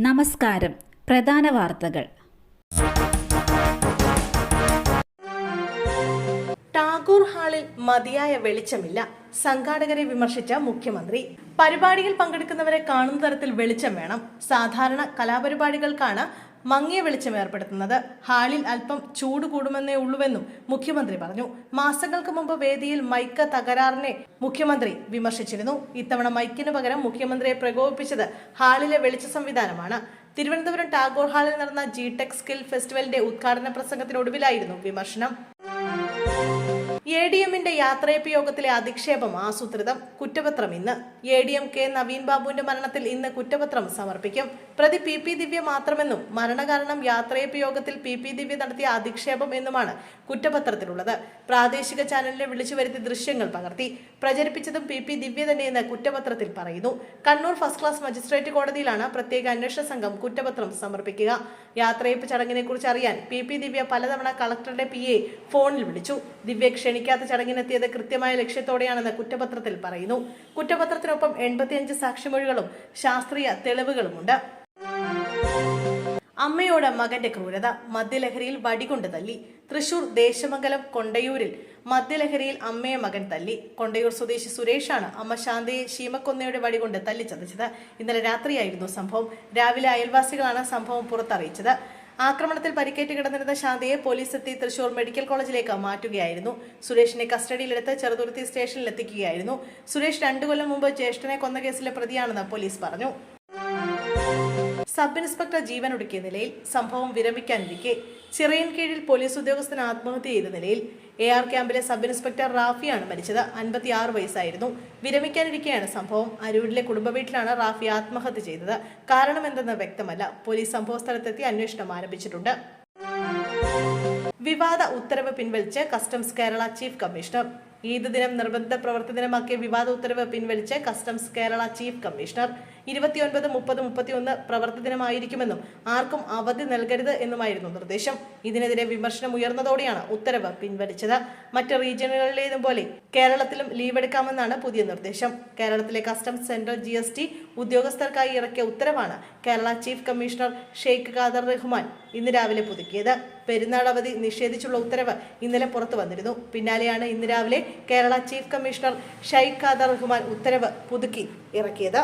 നമസ്കാരം. പ്രധാന വാർത്തകൾ. ടാഗോർ ഹാളിൽ മതിയായ വെളിച്ചമില്ല, സംഘാടകരെ വിമർശിച്ച മുഖ്യമന്ത്രി. പരിപാടിയിൽ പങ്കെടുക്കുന്നവരെ കാണുന്ന തരത്തിൽ വെളിച്ചം വേണം. സാധാരണ കലാപരിപാടികൾക്കാണ് മങ്ങിയ വെളിച്ചം ഏർപ്പെടുത്തുന്നത്. ഹാളിൽ അല്പം ചൂട് കൂടുമെന്നേ ഉള്ളൂവെന്നും മുഖ്യമന്ത്രി പറഞ്ഞു. മാസങ്ങൾക്ക് മുമ്പ് വേദിയിൽ മൈക്ക് തകരാറിനെ മുഖ്യമന്ത്രി വിമർശിച്ചിരുന്നു. ഇത്തവണ മൈക്കിന് പകരം മുഖ്യമന്ത്രിയെ പ്രകോപിപ്പിച്ചത് ഹാളിലെ വെളിച്ച സംവിധാനമാണ്. തിരുവനന്തപുരം ടാഗോർ ഹാളിൽ നടന്ന ജി-ടെക് സ്കിൽ ഫെസ്റ്റിവലിന്റെ ഉദ്ഘാടന പ്രസംഗത്തിനൊടുവിലായിരുന്നു വിമർശനം. ADMന്റെ യാത്രയപ്പ് യോഗത്തിലെ അധിക്ഷേപം ആസൂത്രിതം. കുറ്റപത്രം ഇന്ന്. ADM കെ നവീൻ ബാബുവിന്റെ മരണത്തിൽ ഇന്ന് കുറ്റപത്രം സമർപ്പിക്കും. പ്രതി PP ദിവ്യ മാത്രമെന്നും മരണകാരണം യാത്രയപ്പ് യോഗത്തിൽ PP ദിവ്യ നടത്തിയ അധിക്ഷേപം എന്നുമാണ് കുറ്റപത്രത്തിലുള്ളത്. പ്രാദേശിക ചാനലിനെ വിളിച്ചു വരുത്തി ദൃശ്യങ്ങൾ പകർത്തി പ്രചരിപ്പിച്ചതും PP ദിവ്യ തന്നെയെന്ന് കുറ്റപത്രത്തിൽ പറയുന്നു. കണ്ണൂർ ഫസ്റ്റ് ക്ലാസ് മജിസ്ട്രേറ്റ് കോടതിയിലാണ് പ്രത്യേക അന്വേഷണ സംഘം കുറ്റപത്രം സമർപ്പിക്കുക. യാത്രയപ്പ് ചടങ്ങിനെ കുറിച്ച് അറിയാൻ PP ദിവ്യ പലതവണ കളക്ടറുടെ PA ഫോണിൽ വിളിച്ചു. ദിവ്യ ക്ഷണിക്കാത്ത ചടങ്ങിനെത്തിയത് കൃത്യമായ ലക്ഷ്യത്തോടെയാണെന്ന് കുറ്റപത്രത്തിൽ പറയുന്നു. കുറ്റപത്രത്തിനൊപ്പം 85 സാക്ഷിമൊഴികളും ശാസ്ത്രീയ തെളിവുകളുമുണ്ട്. അമ്മയോട് മകന്റെ ക്രൂരത. മദ്യലഹരിയിൽ വടികൊണ്ട് തല്ലി. തൃശൂർ ദേശമംഗലം കൊണ്ടയൂരിൽ മദ്യലഹരിയിൽ അമ്മയെ മകൻ തല്ലി. കൊണ്ടയൂർ സ്വദേശി സുരേഷാണ് അമ്മ ശാന്തയെ ശീമക്കൊന്നയുടെ വടികൊണ്ട് തല്ലിച്ചതച്ചത്. ഇന്നലെ രാത്രിയായിരുന്നു സംഭവം. രാവിലെ അയൽവാസികളാണ് സംഭവം പുറത്തറിയിച്ചത്. ആക്രമണത്തിൽ പരിക്കേറ്റ് കിടന്നിരുന്ന ശാന്തയെ പോലീസ് എത്തി തൃശൂർ മെഡിക്കൽ കോളേജിലേക്ക് മാറ്റുകയായിരുന്നു. സുരേഷിനെ കസ്റ്റഡിയിലെടുത്ത് ചെറുതുരുത്തി സ്റ്റേഷനിൽ എത്തിക്കുകയായിരുന്നു. സുരേഷ് 2 കൊല്ലം മുമ്പ് ജ്യേഷ്ഠനെ കൊന്ന കേസിലെ പ്രതിയാണെന്ന് പോലീസ് പറഞ്ഞു. സബ് ഇൻസ്പെക്ടർ ജീവനൊടുക്കിയ നിലയിൽ. സംഭവം വിരമിക്കാനിരിക്കെ ചിറയിൻ കീഴിൽ പോലീസ് ഉദ്യോഗസ്ഥൻ ആത്മഹത്യ ചെയ്ത നിലയിൽ. AR ക്യാമ്പിലെ സബ് ഇൻസ്പെക്ടർ റാഫിയാണ് മരിച്ചത്. 56 വയസ്സായിരുന്നു. വിരമിക്കാനിരിക്കെയാണ് സംഭവം. അരൂരിലെ കുടുംബ വീട്ടിലാണ് റാഫി ആത്മഹത്യ ചെയ്തത്. കാരണം എന്തെന്ന് വ്യക്തമല്ല. പോലീസ് സംഭവ സ്ഥലത്തെത്തി അന്വേഷണം ആരംഭിച്ചിട്ടുണ്ട്. വിവാദ ഉത്തരവ് പിൻവലിച്ച് customs Kerala chief commissioner. Eid ദിനം നിർബന്ധിത പ്രവൃത്തി ദിനമാക്കിയ വിവാദ ഉത്തരവ് പിൻവലിച്ച് കസ്റ്റംസ് കേരള ചീഫ് കമ്മീഷണർ. 29, 30, 31 പ്രവൃത്തി ദിനമായിരിക്കുമെന്നും ആർക്കും അവധി നൽകരുത് എന്നുമായിരുന്നു നിർദ്ദേശം. ഇതിനെതിരെ വിമർശനം ഉയർന്നതോടെയാണ് ഉത്തരവ് പിൻവലിച്ചത്. മറ്റ് റീജിയനുകളിലേതും പോലെ കേരളത്തിലും ലീവ് എടുക്കാമെന്നാണ് പുതിയ നിർദ്ദേശം. കേരളത്തിലെ കസ്റ്റംസ് സെൻട്രൽ GST ഉദ്യോഗസ്ഥർക്കായി ഇറക്കിയ ഉത്തരവാണ് കേരള ചീഫ് കമ്മീഷണർ ഷെയ്ഖ് ഖാദർ റഹ്മാൻ ഇന്ന് രാവിലെ പുതുക്കിയത്. പെരുന്നാൾ അവധി നിഷേധിച്ചുള്ള ഉത്തരവ് ഇന്നലെ പുറത്തു വന്നിരുന്നു. പിന്നാലെയാണ് ഇന്ന് രാവിലെ കേരള ചീഫ് കമ്മീഷണർ ഷെയ്ഖ് ഖാദർ റഹ്മാൻ ഉത്തരവ് പുതുക്കി ഇറക്കിയത്.